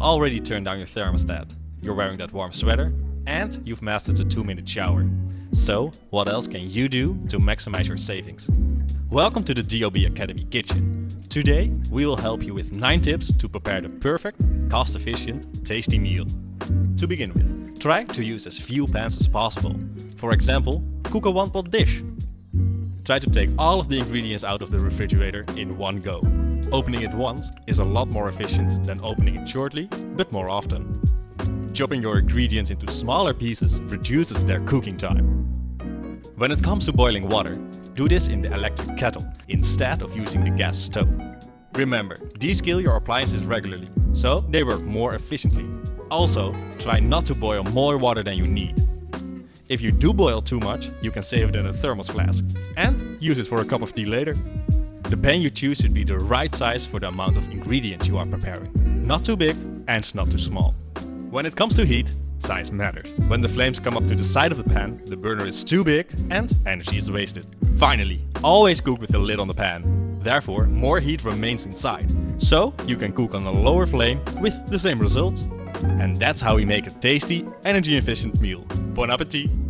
already turned down your thermostat, you're wearing that warm sweater, and you've mastered the 2-minute shower. So, what else can you do to maximize your savings? Welcome to the Dob-academy kitchen. Today, we will help you with 9 tips to prepare the perfect, cost-efficient, tasty meal. To begin with, try to use as few pans as possible. For example, cook a one-pot dish. Try to take all of the ingredients out of the refrigerator in one go. Opening it once is a lot more efficient than opening it shortly, but more often. Chopping your ingredients into smaller pieces reduces their cooking time. When it comes to boiling water, do this in the electric kettle instead of using the gas stove. Remember, descale your appliances regularly, so they work more efficiently. Also, try not to boil more water than you need. If you do boil too much, you can save it in a thermos flask and use it for a cup of tea later. The pan you choose should be the right size for the amount of ingredients you are preparing. Not too big and not too small. When it comes to heat, size matters. When the flames come up to the side of the pan, the burner is too big and energy is wasted. Finally, always cook with the lid on the pan. Therefore, more heat remains inside, so you can cook on a lower flame with the same results. And that's how we make a tasty, energy-efficient meal. Bon appétit!